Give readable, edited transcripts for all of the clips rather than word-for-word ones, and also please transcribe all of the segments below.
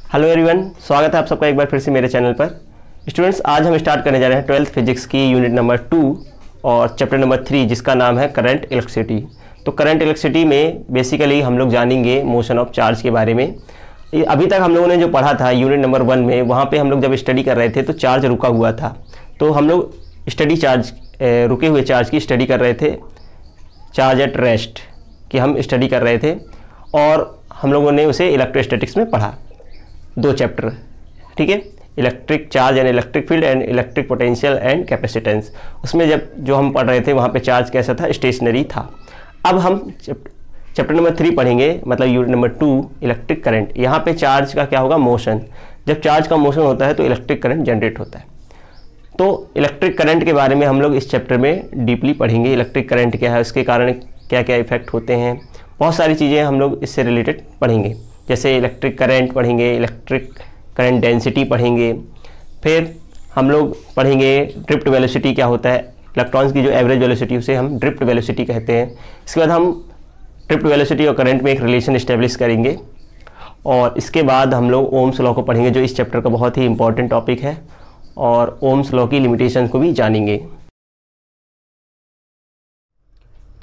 Hello everyone, स्वागत है आप सबका एक बार फिर से मेरे चैनल पर। स्टूडेंट्स, आज हम स्टार्ट करने जा रहे हैं 12th फिजिक्स की यूनिट नंबर 2 और चैप्टर नंबर 3 जिसका नाम है करंट इलेक्ट्रिसिटी। तो करंट इलेक्ट्रिसिटी में बेसिकली हम लोग जानेंगे मोशन ऑफ चार्ज के बारे में। अभी तक हम लोगों ने जो पढ़ा था यूनिट नंबर 1 में, वहाँ पे हम लोग जब स्टडी कर रहे थे तो चार्ज रुका हुआ था। तो हम लोग रुके हुए चार्ज की स्टडी कर रहे थे, चार्ज एट रेस्ट की हम स्टडी कर रहे थे, और हम लोगों ने उसे इलेक्ट्रोस्टैटिक्स में पढ़ा, 2 चैप्टर, ठीक है। Electric charge and electric field and electric potential and capacitance. उसमें जो हम पढ़ रहे थे वहाँ पे चार्ज कैसा था, स्टेशनरी था। अब हम चैप्टर नंबर 3 पढ़ेंगे, मतलब यूनिट नंबर 2 इलेक्ट्रिक करंट। यहाँ पे चार्ज का क्या होगा, मोशन। जब चार्ज का मोशन होता है तो इलेक्ट्रिक करंट जनरेट होता है। तो इलेक्ट्रिक करंट के बारे में हम लोग इस चैप्टर में डीपली पढ़ेंगे। इलेक्ट्रिक करंट क्या है, उसके कारण क्या क्या इफेक्ट होते हैं, बहुत सारी चीज़ें हम लोग इससे रिलेटेड पढ़ेंगे। जैसे इलेक्ट्रिक करंट पढ़ेंगे, इलेक्ट्रिक करंट डेंसिटी पढ़ेंगे, फिर हम लोग पढ़ेंगे ड्रिफ्ट वेलोसिटी क्या होता है, इलेक्ट्रॉन्स की जो एवरेज वेलोसिटी उसे हम ड्रिफ्ट वेलोसिटी कहते हैं। इसके बाद हम ड्रिफ्ट वेलोसिटी और करंट में एक रिलेशन इस्टेब्लिश करेंगे, और इसके बाद हम लोग ओम्स लॉ को पढ़ेंगे जो इस चैप्टर का बहुत ही इंपॉर्टेंट टॉपिक है, और ओम्स लॉ की लिमिटेशन को भी जानेंगे।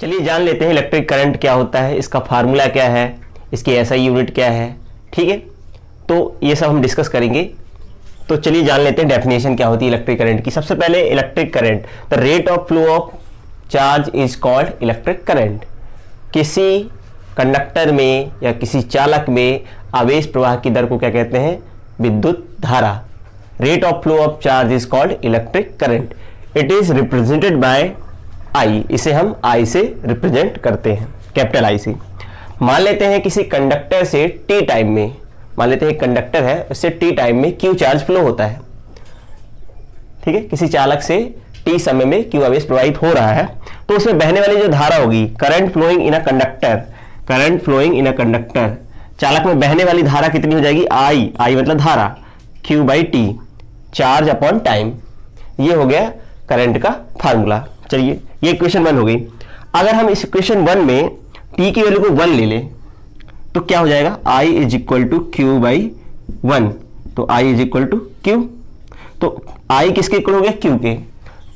चलिए जान लेते हैं इलेक्ट्रिक करंट क्या होता है, इसका फार्मूला क्या है, इसकी एसआई यूनिट क्या है, ठीक है। तो ये सब हम डिस्कस करेंगे। तो चलिए जान लेते हैं डेफिनेशन क्या होती है इलेक्ट्रिक करंट की। सबसे पहले electric current, the rate of flow of charge is called electric current. किसी कंडक्टर में या किसी चालक में आवेश प्रवाह की दर को क्या कहते हैं, विद्युत धारा। Rate of flow of charge is called electric current. It is represented by I, इसे हम आई से रिप्रेजेंट करते हैं, कैपिटल आई से। मान लेते हैं किसी कंडक्टर से टी टाइम में, मान लेते हैं एक कंडक्टर है, उससे टी टाइम में क्यू चार्ज फ्लो होता है, ठीक है। किसी चालक से टी समय में क्यू आवेश प्रवाहित हो रहा है, तो उसमें बहने वाली जो धारा होगी, current flowing in a conductor, current flowing in a conductor, चालक में बहने वाली धारा कितनी हो जाएगी, आई, आई मतलब धारा, Q by T, charge upon time. ये हो गया करंट का फार्मूला। चलिए ये इक्वेशन 1 हो गई। अगर हम इस इक्वेशन 1 में टी की वैल्यू को 1 ले लें तो क्या हो जाएगा, I is equal to Q by 1। तो I is equal to Q, तो I किसके इक्वल हो गया, Q के।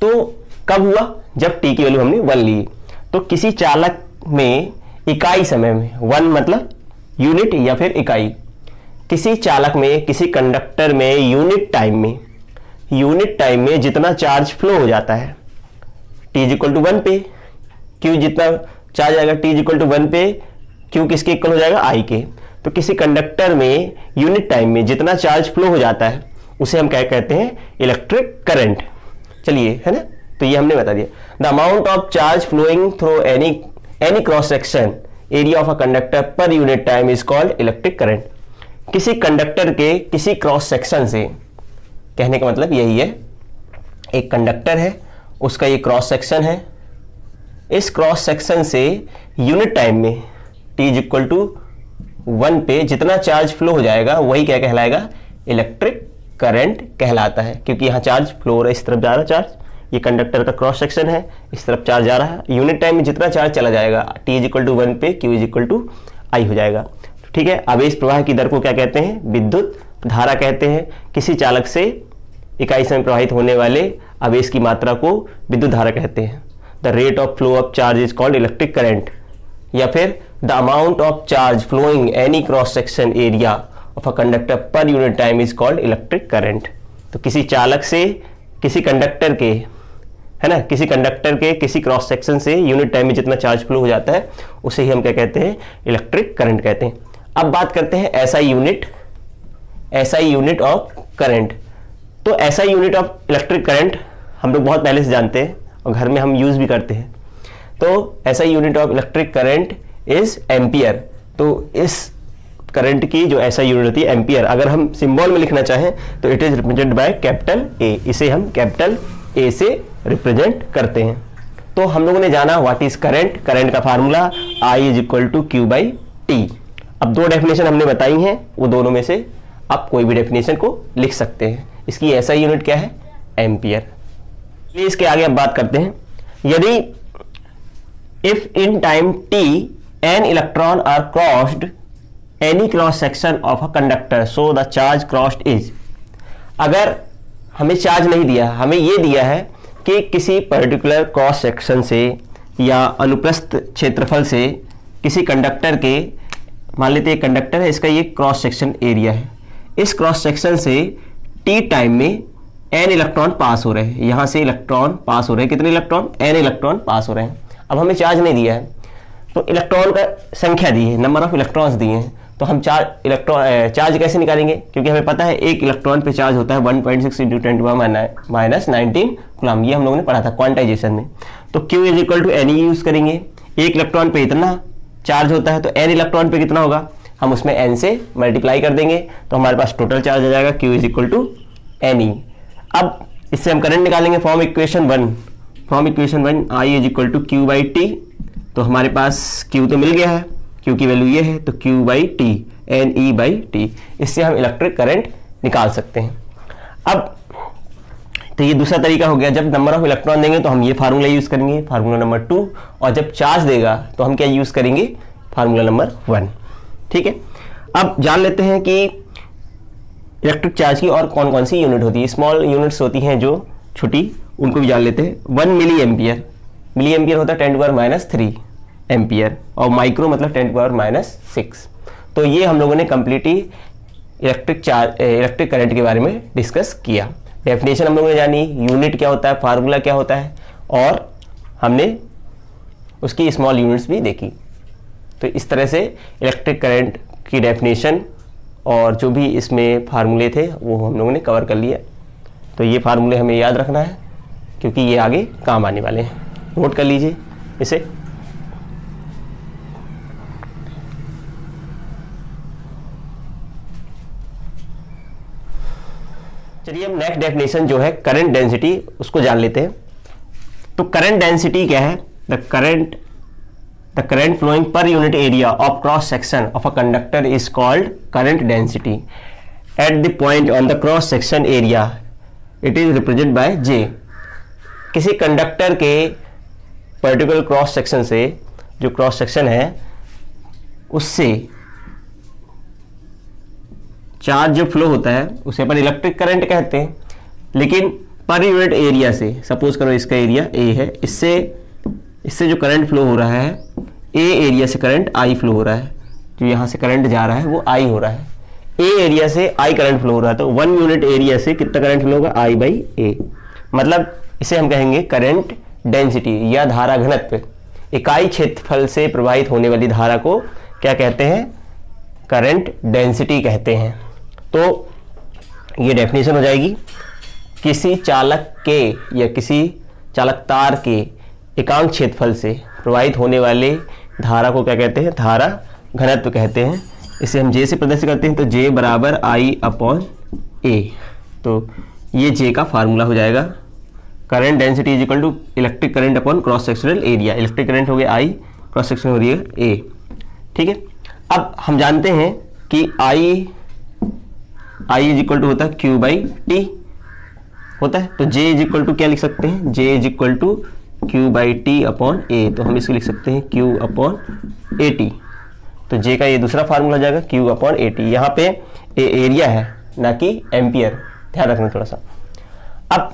तो कब हुआ, जब T की वैल्यू हमने 1 ली। तो किसी चालक में इकाई समय में, 1 मतलब यूनिट या फिर इकाई, किसी चालक में, किसी कंडक्टर में यूनिट टाइम में जितना चार्ज फ्लो हो जाता है, T इज इक्वल टू 1 पे, Q जितना चार्ज आएगा T इज इक्वल टू 1 पे, Q किसके इक्वल हो जाएगा, I के। तो किसी कंडक्टर में यूनिट टाइम में जितना चार्ज फ्लो हो जाता है उसे हम क्या कहते हैं, इलेक्ट्रिक करंट। चलिए, है ना, तो ये हमने बता दिया। The amount of charge flowing through any cross section area of a conductor per unit time is called electric current. किसी कंडक्टर के किसी क्रॉस सेक्शन से, कहने का मतलब यही है, एक कंडक्टर है, उसका ये क्रॉस सेक्शन है, इस क्रॉस सेक्शन से यूनिट टाइम में T इज इक्वल टू 1 पे जितना चार्ज फ्लो हो जाएगा वही क्या कहलाएगा, इलेक्ट्रिक करंट कहलाता है। क्योंकि यहाँ चार्ज फ्लो हो रहा है, इस तरफ जा रहा है चार्ज, ये कंडक्टर का क्रॉस सेक्शन है, इस तरफ चार्ज जा रहा है, यूनिट टाइम में जितना चार्ज चला जाएगा T इज इक्वल टू 1 पे Q is equal to I हो जाएगा, ठीक है। आवेश प्रवाह की दर को क्या कहते हैं, विद्युत धारा कहते हैं। किसी चालक से इकाई समय प्रवाहित होने वाले आवेश की मात्रा को विद्युत धारा कहते हैं। The rate of flow of charge is called electric current, या फिर the amount of charge flowing any cross section area of a conductor per unit time is called electric current. तो किसी चालक से किसी कंडक्टर के, है ना, किसी कंडक्टर के किसी क्रॉस सेक्शन से यूनिट टाइम में जितना चार्ज फ्लो हो जाता है उसे ही हम क्या कहते हैं, इलेक्ट्रिक करंट कहते हैं। अब बात करते हैं एसआई यूनिट ऑफ करंट। तो SI unit of electric current हम लोग बहुत पहले से जानते हैं और घर में हम यूज भी करते हैं। तो SI unit of electric current is ampere. तो इस करंट की जो एसआई यूनिट होती है एम्पियर। अगर हम सिंबल में लिखना चाहें तो it is represented by capital A, इसे हम कैपिटल ए से रिप्रेजेंट करते हैं। तो हम लोगों ने जाना व्हाट इज करंट, करंट का formula I is equal to Q by T. अब 2 डेफिनेशन हमने बताई हैं, वो दोनों में से आप कोई भी डेफिनेशन को लिख सकते हैं। इसकी एसआई यूनिट क्या है, एम्पियर। इसके आगे अब बात करते हैं, यदि if in time t n electron are crossed any cross section of a conductor so the charge crossed is. अगर हमें चार्ज नहीं दिया, हमें ये दिया है कि किसी पर्टिकुलर क्रॉस सेक्शन से या अनुप्रस्थ क्षेत्रफल से किसी कंडक्टर के, मान लेते हैं कंडक्टर है, इसका ये क्रॉस सेक्शन एरिया है, इस क्रॉस सेक्शन से टी टाइम में n इलेक्ट्रॉन पास हो रहे हैं, यहाँ से इलेक्ट्रॉन पास हो रहे हैं, कितने इलेक्ट्रॉन, n इलेक्ट्रॉन पास हो रहे हैं। अब हमें चार्ज नहीं दिया है तो इलेक्ट्रॉन का संख्या दी है, नंबर ऑफ इलेक्ट्रॉन्स दिए हैं, तो हम चार्ज कैसे निकालेंगे, क्योंकि हमें पता है एक इलेक्ट्रॉन पे चार्ज होता है 1.6 × 10⁻⁻19 कूलम, ये हम लोगों ने पढ़ा था क्वांटाइजेशन में। तो Q = NE यूज करेंगे, एक इलेक्ट्रॉन पे इतना चार्ज होता है तो n इलेक्ट्रॉन पे कितना होगा, हम उसमें n से मल्टीप्लाई कर देंगे तो हमारे पास टोटल चार्ज आ जाएगा Q = NE। अब इससे हम करंट निकालेंगे फ्रॉम इक्वेशन 1 I = Q/T। तो हमारे पास Q तो मिल गया है, Q की वैल्यू ये है, तो Q/T NE/T, इससे हम इलेक्ट्रिक करंट निकाल सकते हैं। अब तो ये दूसरा तरीका हो गया, जब नंबर ऑफ इलेक्ट्रॉन देंगे तो हम ये फार्मूला यूज करेंगे, फार्मूला नंबर 2, और जब चार्ज देगा तो हम क्या यूज करेंगे, फार्मूला नंबर 1। ठीक है, अब जान लेते हैं कि इलेक्ट्रिक चार्ज की और कौन कौन सी यूनिट होती है। स्मॉल यूनिट्स होती हैं जो छोटी, उनको भी जान लेते हैं। 1 मिली एम्पियर होता है 10⁻³ एम्पियर, और माइक्रो मतलब 10⁻⁶। तो ये हम लोगों ने कंप्लीटली इलेक्ट्रिक करंट के बारे में डिस्कस किया। डेफिनेशन हम लोगों ने जानी, यूनिट क्या होता है, फार्मूला क्या होता है, और हमने उसकी स्मॉल यूनिट्स भी देखी। तो इस तरह से इलेक्ट्रिक करंट की डेफिनेशन और जो भी इसमें फार्मूले थे वो हम लोगों ने कवर कर लिया। तो ये फार्मूले हमें याद रखना है क्योंकि ये आगे काम आने वाले हैं, नोट कर लीजिए इसे। चलिए हम नेक्स्ट डेफिनेशन जो है करंट डेंसिटी, उसको जान लेते हैं। तो करंट डेंसिटी क्या है, the current flowing per unit area of cross section of a conductor is called current density. At the point on the cross section area it is represented by J। किसी conductor के particular cross section से, जो cross section है उससे charge जो flow होता है उसे अपन इलेक्ट्रिक करंट कहते हैं, लेकिन पर यूनिट एरिया से, सपोज करो इसका एरिया A है, इससे जो करंट फ्लो हो रहा है A एरिया से करंट I फ्लो हो रहा है, जो यहाँ से करंट जा रहा है वो I हो रहा है, A एरिया से I करंट फ्लो हो रहा है, तो 1 यूनिट एरिया से कितना करंट फ्लो होगा, I/A। मतलब इसे हम कहेंगे करंट डेंसिटी या धारा घनत्व। इकाई क्षेत्रफल से प्रवाहित होने वाली धारा को क्या कहते हैं, करंट डेंसिटी कहते हैं। तो ये डेफिनेशन हो जाएगी, किसी चालक के या किसी चालक तार के एकांक क्षेत्रफल से प्रवाहित होने वाले धारा को क्या कहते हैं, धारा घनत्व कहते हैं। इसे हम J से प्रदर्शित करते हैं, तो J = I/A। तो ये J का फार्मूला हो जाएगा। Current density = electric current upon cross sectional area. Electric current हो गया I, क्रॉस सेक्शनल हो रही है A। ठीक है, अब हम जानते हैं कि I होता है Q/T होता है, तो J क्या लिख सकते हैं, J Q/T/A। तो हम इसको लिख सकते हैं Q/AT। तो J का ये दूसरा फार्मूला हो जाएगा Q/AT। यहाँ पे A एरिया है ना कि एम्पियर, ध्यान रखना थोड़ा सा। अब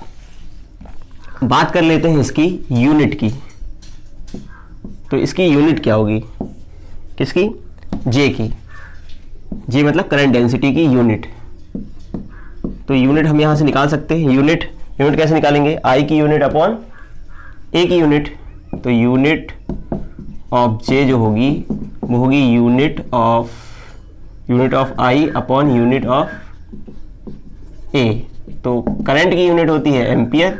बात कर लेते हैं इसकी यूनिट की। तो इसकी यूनिट क्या होगी, किसकी, J की। J मतलब करंट डेंसिटी की यूनिट। तो यूनिट हम यहाँ से निकाल सकते हैं। यूनिट कैसे निकालेंगे, I की यूनिट अपॉन A की यूनिट। तो यूनिट ऑफ J जो होगी वो होगी unit of I upon unit of A। तो करंट की यूनिट होती है एम्पियर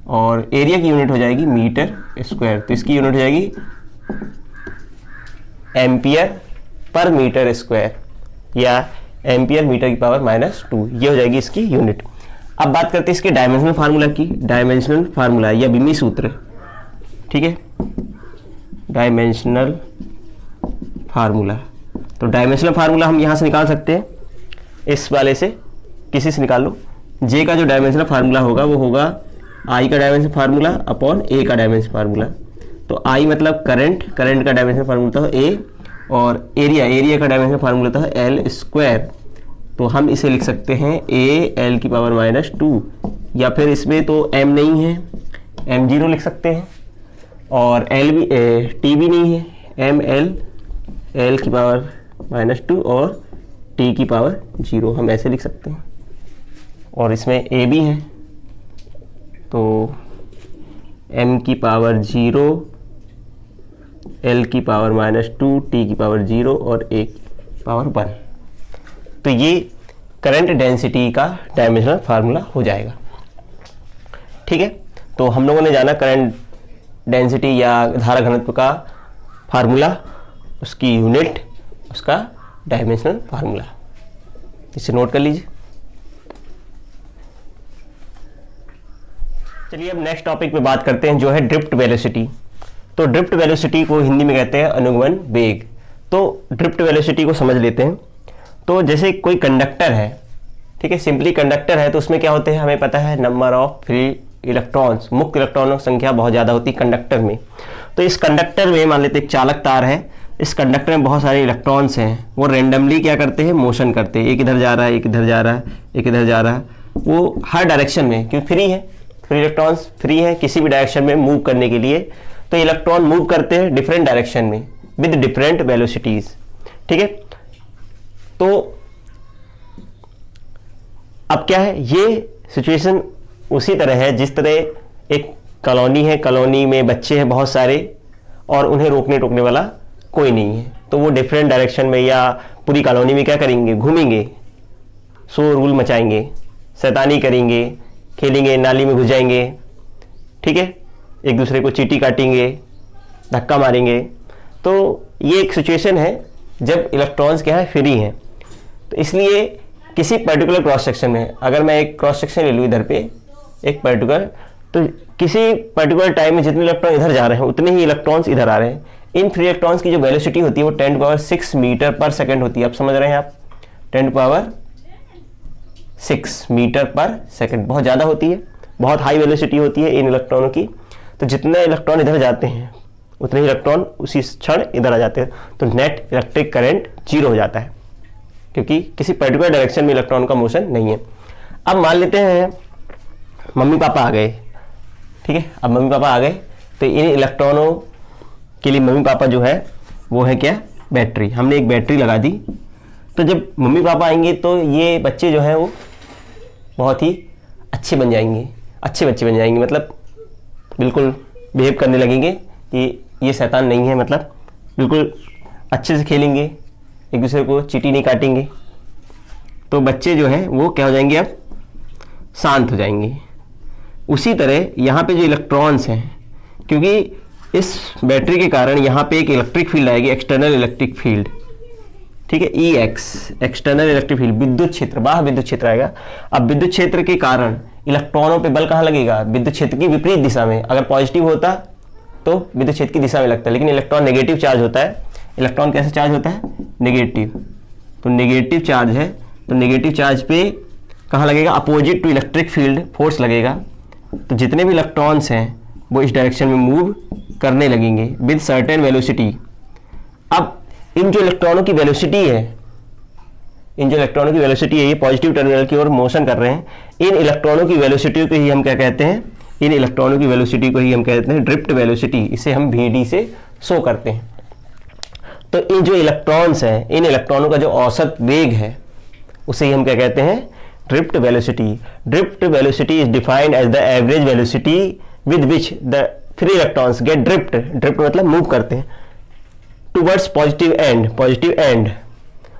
और एरिया की यूनिट हो जाएगी मीटर स्क्वायर। तो इसकी यूनिट हो जाएगी एम्पियर/मीटर² या एम्पियर मीटर की पावर -2, ये हो जाएगी इसकी यूनिट। अब बात करते हैं इसके डायमेंशनल फार्मूला की। डायमेंशनल फार्मूला या बिमी सूत्र, ठीक है, डायमेंशनल फार्मूला। तो डायमेंशनल फार्मूला हम यहाँ से निकाल सकते हैं, इस वाले से किसी से निकाल लो। J का जो डायमेंशनल फार्मूला होगा वो होगा I का डायमेंशनल फार्मूला अपॉन A का डायमेंशनल फार्मूला। तो I मतलब करंट का डायमेंशनल फार्मूला होता है A, और एरिया का डायमेंशन फार्मूला था एल स्क्वायर, तो हम इसे लिख सकते हैं ए एल की पावर -2, या फिर इसमें तो m नहीं है, m0 लिख सकते हैं, और l भी t भी नहीं है, m l की पावर -2 और t की पावर 0, हम ऐसे लिख सकते हैं। और इसमें a भी है, तो m की पावर 0, l की पावर -2, t की पावर 0 और a की पावर 1। तो ये करंट डेंसिटी का डायमेंशनल फार्मूला हो जाएगा। ठीक है, तो हम लोगों ने जाना करंट डेंसिटी या धारा घनत्व का फार्मूला, उसकी यूनिट, उसका डायमेंशनल फार्मूला, इसे नोट कर लीजिए। चलिए अब नेक्स्ट टॉपिक पे बात करते हैं, जो है ड्रिफ्ट वेलोसिटी। तो ड्रिफ्ट वेलोसिटी को हिंदी में कहते हैं अनुगमन वेग। तो ड्रिफ्ट वेलोसिटी को समझ लेते हैं। तो जैसे कोई कंडक्टर है, ठीक है, सिंपली कंडक्टर है, तो उसमें क्या होते हैं हमें पता है, नंबर ऑफ फ्री इलेक्ट्रॉन्स, मुक्त इलेक्ट्रॉनों की संख्या बहुत ज़्यादा होती है कंडक्टर में। तो इस कंडक्टर में मान लेते एक चालक तार है, इस कंडक्टर में बहुत सारे इलेक्ट्रॉन्स हैं, वो रेंडमली क्या करते हैं, मोशन करते हैं, एक इधर जा रहा है, एक इधर जा रहा है, एक इधर जा रहा है, वो हर डायरेक्शन में, क्योंकि फ्री है, फ्री इलेक्ट्रॉन्स फ्री है किसी भी डायरेक्शन में मूव करने के लिए। तो इलेक्ट्रॉन मूव करते हैं डिफरेंट डायरेक्शन में विद डिफरेंट वेलोसिटीज। ठीक है, तो अब क्या है, ये सिचुएशन उसी तरह है जिस तरह एक कॉलोनी है, कॉलोनी में बच्चे हैं बहुत सारे और उन्हें रोकने टोकने वाला कोई नहीं है, तो वो डिफरेंट डायरेक्शन में या पूरी कॉलोनी में क्या करेंगे, घूमेंगे, शोर गुल मचाएंगे, शैतानी करेंगे, खेलेंगे, नाली में घुस जाएंगे, ठीक है, एक दूसरे को चींटी काटेंगे, धक्का मारेंगे। तो ये एक सिचुएशन है जब इलेक्ट्रॉन्स क्या है, फ्री हैं। तो इसलिए किसी पर्टिकुलर क्रॉस सेक्शन में, अगर मैं एक क्रॉस सेक्शन ले लूँ इधर पे एक पर्टिकुलर, तो किसी पर्टिकुलर टाइम में जितने इलेक्ट्रॉन इधर जा रहे हैं उतने ही इलेक्ट्रॉन्स इधर आ रहे हैं। इन फ्री इलेक्ट्रॉन्स की जो वेलोसिटी होती है वो 10⁻6 मीटर पर सेकेंड होती है। आप समझ रहे हैं, आप 10⁻6 मीटर पर सेकेंड बहुत ज़्यादा होती है, बहुत हाई वेलोसिटी होती है इन इलेक्ट्रॉनों की। तो जितने इलेक्ट्रॉन इधर जाते हैं उतने ही इलेक्ट्रॉन उसी क्षण इधर आ जाते हैं, तो नेट इलेक्ट्रिक करंट 0 हो जाता है, क्योंकि किसी पर्टिकुलर डायरेक्शन में इलेक्ट्रॉन का मोशन नहीं है। अब मान लेते हैं मम्मी पापा आ गए, ठीक है, अब मम्मी पापा आ गए, तो इन इलेक्ट्रॉनों के लिए मम्मी पापा जो है वो है क्या, बैटरी। हमने एक बैटरी लगा दी, तो जब मम्मी पापा आएंगे तो ये बच्चे जो हैं वो बहुत ही अच्छे बन जाएंगे, अच्छे बच्चे बन जाएंगे, मतलब बिल्कुल बिहेव करने लगेंगे कि ये शैतान नहीं है, मतलब बिल्कुल अच्छे से खेलेंगे, एक दूसरे को चींटी नहीं काटेंगे। तो बच्चे जो हैं वो क्या हो जाएंगे, अब शांत हो जाएंगे। उसी तरह यहाँ पे जो इलेक्ट्रॉन्स हैं, क्योंकि इस बैटरी के कारण यहाँ पे एक इलेक्ट्रिक फील्ड आएगी, एक्सटर्नल इलेक्ट्रिक फील्ड, ठीक है, EX एक्सटर्नल इलेक्ट्रिक फील्ड, विद्युत क्षेत्र, बाह्य विद्युत क्षेत्र आएगा। अब विद्युत क्षेत्र के कारण इलेक्ट्रॉनों पे बल कहाँ लगेगा, विद्युत क्षेत्र की विपरीत दिशा में। अगर पॉजिटिव होता तो विद्युत क्षेत्र की दिशा में लगता है, लेकिन इलेक्ट्रॉन नेगेटिव चार्ज होता है। इलेक्ट्रॉन कैसे चार्ज होता है, नेगेटिव, तो नेगेटिव चार्ज है, तो नेगेटिव चार्ज पे कहाँ लगेगा, opposite to electric field force लगेगा। तो जितने भी इलेक्ट्रॉन्स हैं वो इस डायरेक्शन में मूव करने लगेंगे विद सर्टेन वेलोसिटी। अब इन जो इलेक्ट्रॉनों की वेलोसिटी है, इन जो इलेक्ट्रॉनों की वेलोसिटी है, ये पॉजिटिव टर्मिनल की ओर मोशन कर रहे हैं। इन इलेक्ट्रॉनों की वेलोसिटी को ही हम क्या कहते हैं, इन इलेक्ट्रॉनों की वेलोसिटी को ही हम कहते हैं ड्रिफ्ट वेलोसिटी। इसे हम VD से शो करते हैं। तो इन जो इलेक्ट्रॉन्स हैं, इन इलेक्ट्रॉनों का जो औसत वेग है उसे ही हम क्या कहते हैं, drift velocity. Drift velocity is defined as the average velocity with which the free electrons get drift. Drift मतलब मूव करते हैं towards positive end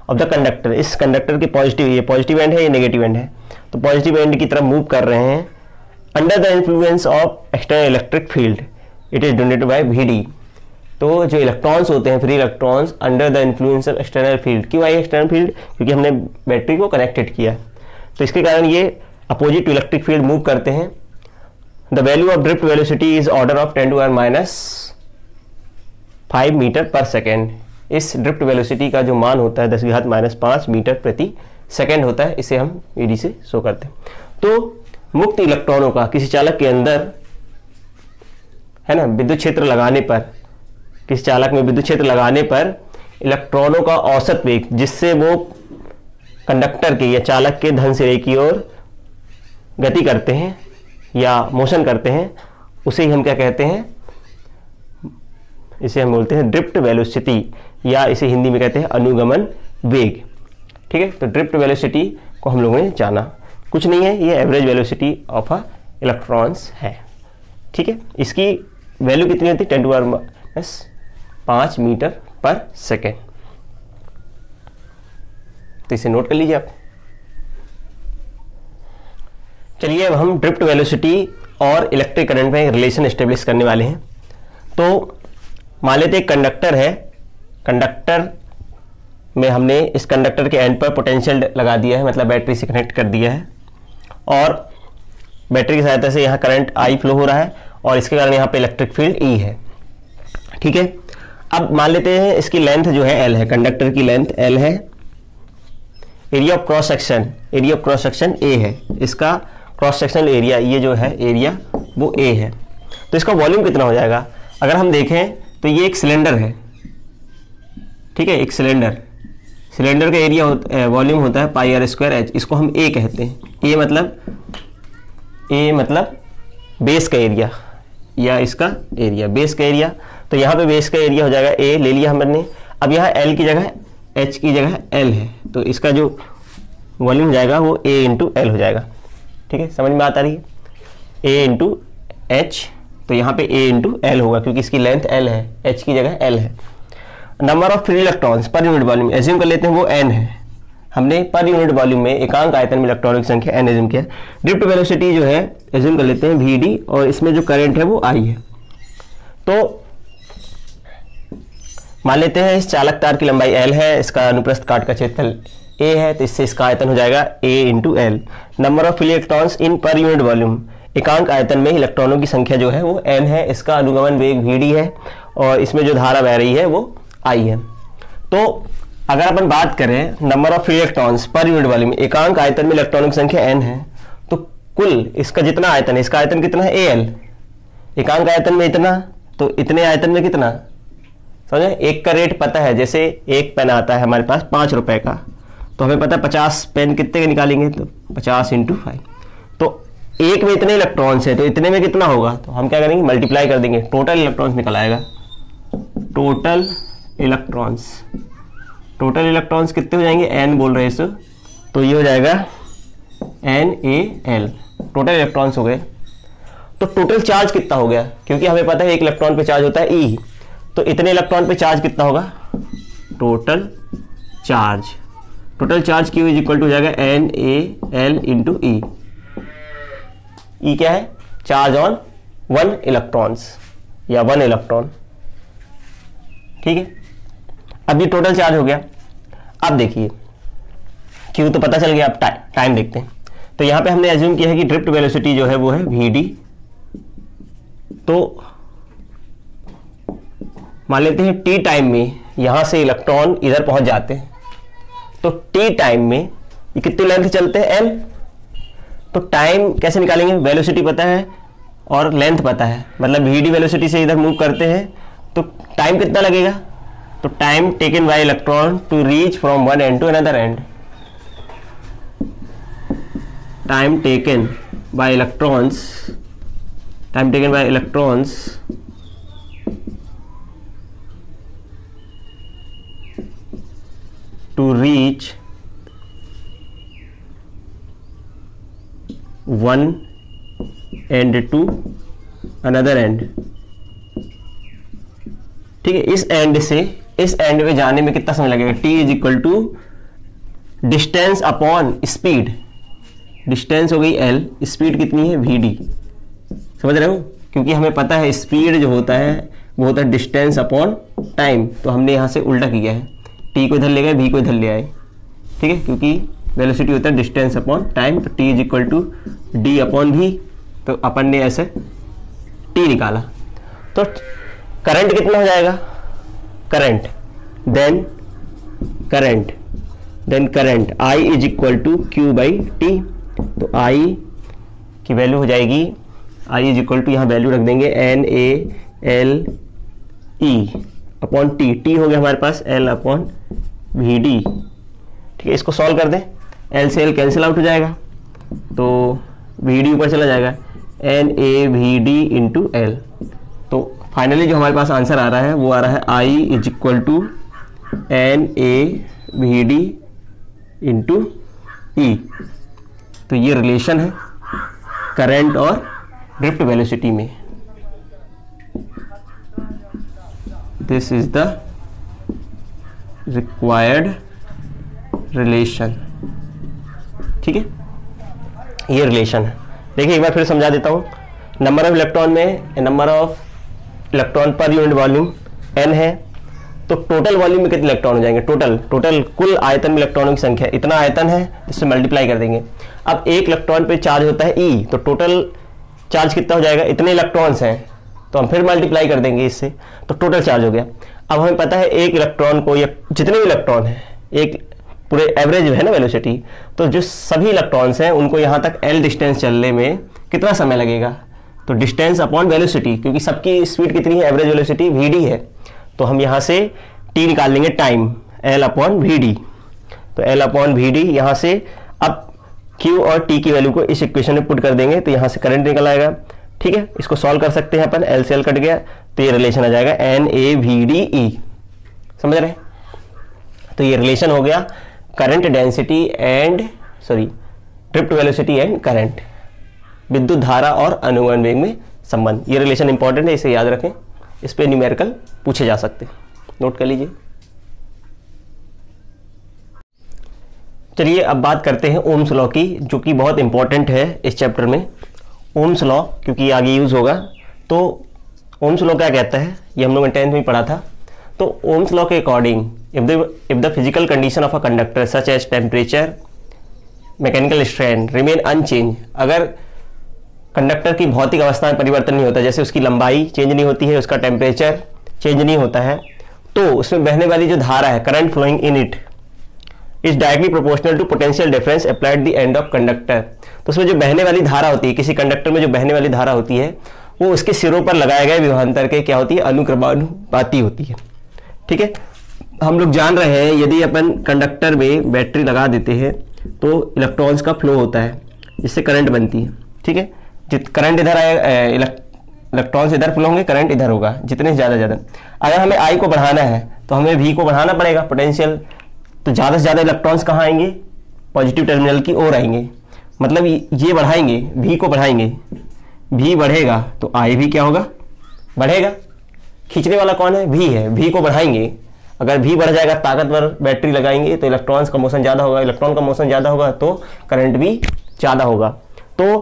of the conductor. इस कंडक्टर के पॉजिटिव, ये पॉजिटिव एंड है, ये नेगेटिव एंड है, तो पॉजिटिव एंड की तरफ मूव कर रहे हैं under the influence of external electric field. It is donated bye VD। तो जो इलेक्ट्रॉन्स होते हैं, free electrons, under the influence of external field. क्यों आई एक्सटर्नल फील्ड, क्योंकि हमने बैटरी को कनेक्टेड किया, तो इसके कारण ये opposite to electric field move करते हैं। The value of drift velocity is order of 10⁻⁵ metre per second. इस ड्रिफ्ट वेलोसिटी का जो मान होता है 10⁻⁵ मीटर प्रति सेकेंड होता है, इसे हम VD से शो करते हैं। तो मुक्त इलेक्ट्रॉनों का किसी चालक के अंदर है ना, विद्युत क्षेत्र लगाने पर, किसी चालक में विद्युत क्षेत्र लगाने पर इलेक्ट्रॉनों का औसत वेग जिससे वो कंडक्टर के या चालक के धन सिरे की ओर गति करते हैं या मोशन करते हैं, उसे ही हम क्या कहते हैं, इसे हम बोलते हैं ड्रिफ्ट वेलोसिटी, या इसे हिंदी में कहते हैं अनुगमन वेग। ठीक है, तो ड्रिफ्ट वेलोसिटी को हम लोगों ने जाना, कुछ नहीं है, ये average velocity of a electrons है। ठीक है, इसकी वैल्यू कितनी होती है, 10⁻⁵ मीटर पर सेकेंड। तो इसे नोट कर लीजिए आप। चलिए अब हम ड्रिफ्ट वेलोसिटी और इलेक्ट्रिक करंट में रिलेशन एस्टेब्लिश करने वाले हैं। तो मान लेते एक कंडक्टर है, कंडक्टर में हमने इस कंडक्टर के एंड पर पोटेंशियल लगा दिया है, मतलब बैटरी से कनेक्ट कर दिया है, और बैटरी की सहायता से यहाँ करंट I फ्लो हो रहा है और इसके कारण यहाँ पे इलेक्ट्रिक फील्ड E है। ठीक है, अब मान लेते हैं इसकी लेंथ जो है L है, कंडक्टर की लेंथ L है, area of cross section A है, इसका क्रॉस सेक्शनल एरिया, ये जो है एरिया वो A है। तो इसका वॉल्यूम कितना हो जाएगा, अगर हम देखें तो ये एक सिलेंडर है। ठीक है, एक सिलेंडर का एरिया वॉल्यूम होता है πr²H, इसको हम A कहते हैं। A मतलब बेस का एरिया, या इसका एरिया बेस का एरिया। तो यहाँ पे बेस का एरिया हो जाएगा A, ले लिया हमने। अब यहाँ L की जगह H की जगह L है, तो इसका जो वॉल्यूम हो जाएगा वो A इंटू L हो जाएगा। ठीक है, समझ में बात आ रही है, A इंटू H, तो यहाँ पे A इंटू L होगा क्योंकि इसकी लेंथ L है, H की जगह L है। Number of free electrons per unit volume assume कर लेते हैं वो n है, हमने पर यूनिट वॉल्यूम में एकांक आयतन में इलेक्ट्रॉनों की संख्या n एज्यूम किया। ड्रिफ्ट वेलोसिटी जो है एज्यूम कर लेते हैं Vd, और इसमें जो करंट है वो I है। तो मान लेते हैं इस चालक तार की लंबाई L है, इसका अनुप्रस्थ काट का क्षेत्रफल A है, तो इससे इसका आयतन हो जाएगा A into L। Number of free electrons in per unit volume, एकांक आयतन में इलेक्ट्रॉनों की संख्या जो है वो n है, इसका अनुगमन वेग Vd है, और इसमें जो धारा बह रही है वो I है। तो अगर अपन बात करें number of free electrons per unit volume, एकांक आयतन में इलेक्ट्रॉनों की संख्या n है, तो कुल इसका जितना आयतन है, इसका आयतन कितना है Al, एकांक आयतन में इतना, तो इतने आयतन में कितना, समझे। एक का रेट पता है, जैसे एक पेन आता है हमारे पास 5 रुपए का, तो हमें पता है 50 पेन कितने के निकालेंगे, तो 50 × 5, तो एक में इतने इलेक्ट्रॉन्स है, तो इतने में कितना होगा, तो हम क्या करेंगे, मल्टीप्लाई कर देंगे, टोटल इलेक्ट्रॉन्स निकल आएगा। टोटल इलेक्ट्रॉन्स कितने हो जाएंगे, n बोल रहे हैं इसे, तो ये हो जाएगा NaL, टोटल इलेक्ट्रॉन्स हो गए। तो टोटल चार्ज कितना हो गया, क्योंकि हमें पता है एक इलेक्ट्रॉन पे चार्ज होता है E, तो इतने इलेक्ट्रॉन पे चार्ज कितना होगा, total charge Q is equal to हो जाएगा NaL इंटू E। E क्या है, चार्ज ऑन 1 इलेक्ट्रॉन्स या 1 इलेक्ट्रॉन। ठीक है, अब ये टोटल चार्ज हो गया। अब देखिए Q तो पता चल गया, अब टाइम देखते हैं। तो यहां पे हमने एज्यूम किया है कि ड्रिफ्ट वेलोसिटी जो है वो है Vd। तो मान लेते हैं T टाइम में यहां से इलेक्ट्रॉन इधर पहुंच जाते हैं, तो T टाइम में ये कितनी लेंथ चलते हैं, L। तो टाइम कैसे निकालेंगे, वेलोसिटी पता है और लेंथ पता है, मतलब Vd वेलोसिटी से इधर मूव करते हैं तो टाइम कितना लगेगा, तो time taken by electron to reach from one end to another end, time taken by electrons to reach one end to another end. ठीक है, इस एंड से इस एंड में जाने में कितना समय लगेगा, T is equal to distance upon speed. Distance हो गई L, स्पीड कितनी है Vd, समझ रहे हो, क्योंकि हमें पता है स्पीड जो होता है वो होता है डिस्टेंस अपॉन टाइम, तो हमने यहां से उल्टा किया है, T को इधर ले गए, V को इधर ले आए। ठीक है, क्योंकि वेलोसिटी होता है डिस्टेंस अपॉन टाइम, तो T is equal to D upon V, तो अपन ने ऐसे T निकाला। तो करंट कितना हो जाएगा, current I is equal to Q by T। तो I की वैल्यू हो जाएगी, I इज इक्वल टू यहाँ वैल्यू रख देंगे NaLe, अपॉन टी, टी हो गया हमारे पास एल अपॉन वी डी। ठीक है, इसको सॉल्व कर दें, एल से एल कैंसिल आउट हो जाएगा, तो वी डी ऊपर चला जाएगा, N A we D into L. तो फाइनली जो हमारे पास आंसर आ रहा है वो आ रहा है I is equal to n A we D into e. तो ये रिलेशन है करंट और ड्रिफ्ट वेलोसिटी में। This is the required relation. ठीक है, ये रिलेशन है। देखिए एक बार फिर समझा देता हूँ। नंबर ऑफ इलेक्ट्रॉन में number of electron per unit volume n है, तो टोटल वॉल्यूम में कितने इलेक्ट्रॉन हो जाएंगे, टोटल कुल आयतन में इलेक्ट्रॉनों की संख्या, इतना आयतन है, इससे मल्टीप्लाई कर देंगे। अब एक इलेक्ट्रॉन पे चार्ज होता है E, तो टोटल चार्ज कितना हो जाएगा, इतने इलेक्ट्रॉन्स हैं, तो हम फिर मल्टीप्लाई कर देंगे इससे, तो टोटल चार्ज हो गया। अब हमें पता है एक इलेक्ट्रॉन को, या जितने भी इलेक्ट्रॉन हैं, एक पूरे एवरेज है ना वेलोसिटी, तो जो सभी इलेक्ट्रॉन्स हैं उनको यहाँ तक L डिस्टेंस चलने में कितना समय लगेगा, तो डिस्टेंस अपॉन वेलोसिटी, क्योंकि सबकी स्पीड कितनी है, एवरेज वेलोसिटी वी है, तो हम यहाँ से t निकाल लेंगे time, L upon V D. तो L अपॉन वी डी यहाँ से अब Q और T की वैल्यू को इस इक्वेशन में पुट कर देंगे, तो यहाँ से करंट निकल आएगा। ठीक है, इसको सॉल्व कर सकते हैं अपन, L से L कट गया, तो ये रिलेशन आ जाएगा N A we D E. समझ रहे हैं, तो ये रिलेशन हो गया current density and drift velocity and current, विद्युत धारा और अनुगमन वेग में संबंध। ये रिलेशन इंपॉर्टेंट है, इसे याद रखें, इस पे न्यूमेरिकल पूछे जा सकते हैं, नोट कर लीजिए। चलिए अब बात करते हैं ओम्स लॉ की, जो कि बहुत इंपॉर्टेंट है इस चैप्टर में। ओम्स लॉ क्योंकि आगे यूज होगा, तो ओम्स लॉ क्या कहता है, ये हम लोगों ने 10th में पढ़ा था। तो ओम्स लॉ के according if the physical condition of a conductor such as temperature, mechanical strain remain unchanged, अगर कंडक्टर की भौतिक अवस्था में परिवर्तन नहीं होता, जैसे उसकी लंबाई चेंज नहीं होती है, उसका टेम्परेचर चेंज नहीं होता है, तो उसमें बहने वाली जो धारा है, current flowing in it is directly proportional to potential difference applied the end of conductor. तो उसमें जो बहने वाली धारा होती है, किसी कंडक्टर में जो बहने वाली धारा होती है, वो उसके सिरों पर लगाए गए विभवांतर के क्या होती है, अनुक्रमानुपाती होती है। ठीक है, हम लोग जान रहे हैं यदि अपन कंडक्टर में बैटरी लगा देते हैं तो इलेक्ट्रॉन्स का फ्लो होता है, जिससे करंट बनती है। ठीक है, करंट इधर आए, इलेक्ट्रॉन्स इधर फ्लो होंगे, करंट इधर होगा, जितने ज़्यादा अगर हमें आई को बढ़ाना है तो हमें वी को बढ़ाना पड़ेगा, पोटेंशियल, तो ज़्यादा से ज़्यादा इलेक्ट्रॉन्स कहाँ आएंगे, पॉजिटिव टर्मिनल की ओर आएंगे, मतलब ये बढ़ाएंगे, वी को बढ़ाएंगे, वी बढ़ेगा तो आई भी क्या होगा, बढ़ेगा। खींचने वाला कौन है, वी है, वी को बढ़ाएंगे, अगर वी बढ़ जाएगा, ताकतवर बैटरी लगाएंगे तो इलेक्ट्रॉन्स का मोशन ज़्यादा होगा, इलेक्ट्रॉन का मोशन ज़्यादा होगा तो करंट भी ज़्यादा होगा। तो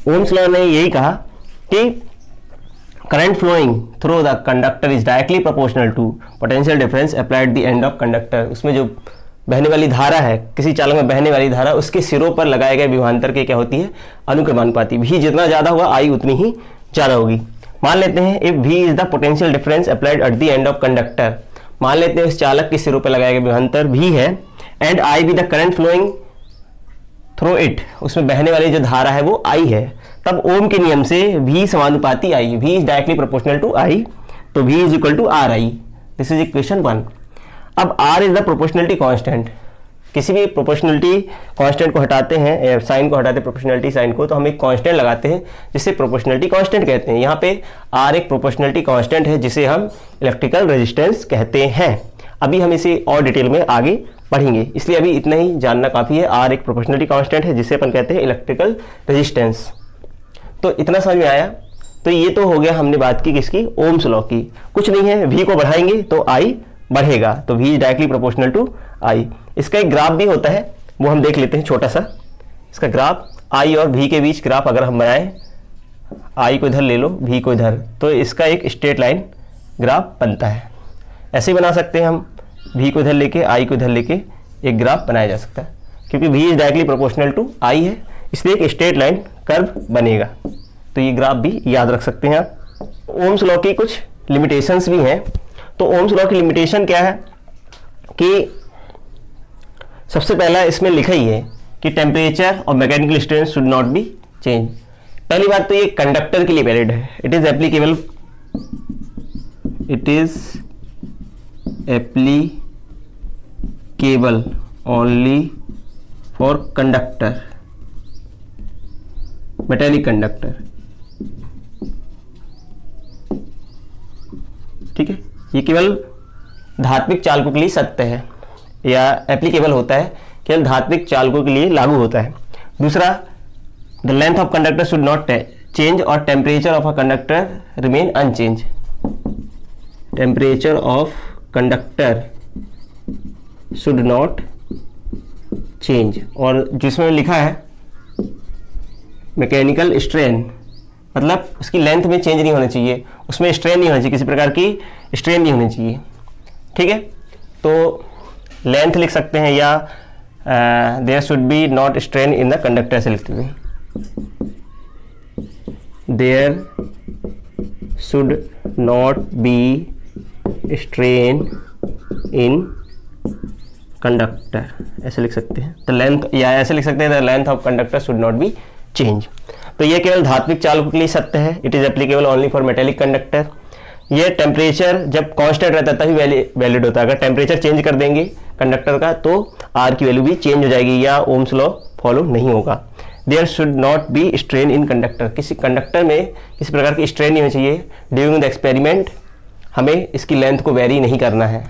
ओम्स लॉ ने यही कहा कि current flowing through the conductor is directly proportional to potential difference applied the end of conductor. उसमें जो बहने वाली धारा है, किसी चालक में बहने वाली धारा, उसके सिरों पर लगाए गए विभवांतर के क्या होती है, अनुक्रमानुपाती। भी जितना ज़्यादा होगा आई उतनी ही ज़्यादा होगी। मान लेते हैं if v is the potential difference applied at the end of conductor, मान लेते हैं उस चालक के सिरों पर लगाए गए विभवांतर v है, and I be the current flowing through it, उसमें बहने वाली जो धारा है वो I है, तब ओम के नियम से v समानुपाती I, v is directly proportional to I, तो v is equal to R I. This is equation 1। अब r is the proportionality constant, किसी भी प्रोपोर्शनलिटी कांस्टेंट को हटाते हैं, साइन को हटाते हैं प्रोपोर्शनलिटी साइन को, तो हम एक कांस्टेंट लगाते हैं जिसे प्रोपोर्शनलिटी कांस्टेंट कहते हैं। यहाँ पे r एक प्रोपोर्शनलिटी कांस्टेंट है जिसे हम इलेक्ट्रिकल रेजिस्टेंस कहते हैं। अभी हम इसे और डिटेल में आगे पढ़ेंगे, इसलिए अभी इतना ही जानना काफ़ी है। r एक प्रोपोर्शनलिटी कांस्टेंट है जिसे अपन कहते हैं इलेक्ट्रिकल रेजिस्टेंस। तो इतना समझ में आया। तो ये तो हो गया, हमने बात की किसकी, ओम्स लॉ की। कुछ नहीं है, v को बढ़ाएंगे तो I बढ़ेगा, तो v is directly proportional to I। इसका एक ग्राफ भी होता है, वो हम देख लेते हैं छोटा सा। इसका ग्राफ I और v के बीच ग्राफ अगर हम बनाएं, I को इधर ले लो, v को इधर, तो इसका एक स्ट्रेट लाइन ग्राफ बनता है। ऐसे ही बना सकते हैं हम, v को इधर लेके I को इधर लेके एक ग्राफ बनाया जा सकता है, क्योंकि v is directly proportional to I है, इसलिए एक स्ट्रेट लाइन कर्व बनेगा। तो ये ग्राफ भी याद रख सकते हैं आप। ओम्स लॉ की कुछ लिमिटेशंस भी हैं। तो ओम्स लॉ की लिमिटेशन क्या है कि सबसे पहला इसमें लिखा ही है कि टेम्परेचर और mechanical strength should not B change. पहली बात तो ये कंडक्टर के लिए वैलिड है, it is applicable only for conductor, metallic conductor. ठीक है, ये केवल धात्विक चालकों के लिए सत्य है या एप्लीकेबल होता है, केवल धात्विक चालकों के लिए लागू होता है। दूसरा, the length of conductor should not change और temperature of a conductor remain unchange. Temperature of conductor should not change, और जिसमें लिखा है मैकेनिकल स्ट्रेन, मतलब उसकी लेंथ में चेंज नहीं होना चाहिए, उसमें स्ट्रेन नहीं होना चाहिए, किसी प्रकार की स्ट्रेन नहीं होनी चाहिए। ठीक है, तो लेंथ लिख सकते हैं या there should be not strain in the conductor से लिखते हैं, there should not be strain in conductor, ऐसे लिख सकते हैं। द लेंथ, या ऐसे लिख सकते हैं the length of conductor should not B change. तो ये केवल धात्विक चालकों के लिए सत्य है, it is applicable only for metallic conductor. ये टेम्परेचर जब कांस्टेंट रहता है तभी वैलिड होता है, अगर टेम्परेचर चेंज कर देंगे कंडक्टर का तो आर की वैल्यू भी चेंज हो जाएगी या ओम्स लॉ फॉलो नहीं होगा। There should not be strain in conductor, किसी कंडक्टर में किसी प्रकार की स्ट्रेन नहीं होनी चाहिए। ड्यूरिंग द एक्सपेरिमेंट हमें इसकी लेंथ को वेरी नहीं करना है।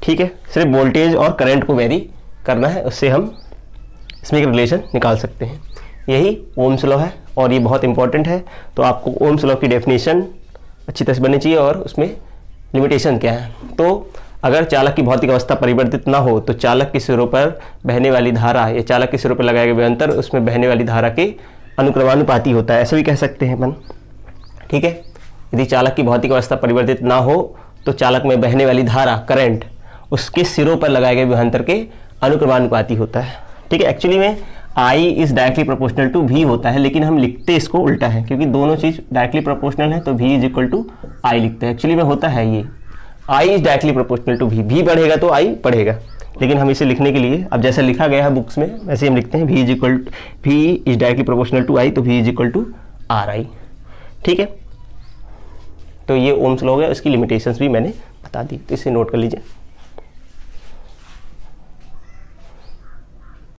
ठीक है, सिर्फ वोल्टेज और करंट को वेरी करना है, उससे हम इसमें एक रिलेशन निकाल सकते हैं। यही ओम्स लॉ है और ये बहुत इंपॉर्टेंट है। तो आपको ओम्स लॉ की डेफिनेशन अच्छी तरह से बननी चाहिए और उसमें लिमिटेशन क्या है। तो अगर चालक की भौतिक अवस्था परिवर्तित ना हो तो चालक के सिरों पर बहने वाली धारा या चालक के सिरों पर लगाए गए विभवांतर उसमें बहने वाली धारा के अनुक्रमानुपाती होता है, ऐसे भी कह सकते हैं अपन। ठीक है, यदि चालक की भौतिक अवस्था परिवर्तित ना हो तो चालक में बहने वाली धारा करंट उसके सिरों पर लगाए गए विभवांतर के अनुक्रमानुपाती होता है। ठीक है, एक्चुअली में I is directly proportional to V होता है, लेकिन हम लिखते इसको उल्टा है क्योंकि दोनों चीज डायरेक्टली प्रोपोर्शनल है तो V is equal to I लिखते हैं। एक्चुअली में होता है ये I is directly proportional to V बढ़ेगा तो I बढ़ेगा, लेकिन हम इसे लिखने के लिए अब जैसा लिखा गया है बुक्स में वैसे हम लिखते हैं V is directly proportional to I तो V is equal to RI। ठीक है, तो ये ओम्स लॉ है, उसकी लिमिटेशंस भी मैंने बता दी, तो इसे नोट कर लीजिए।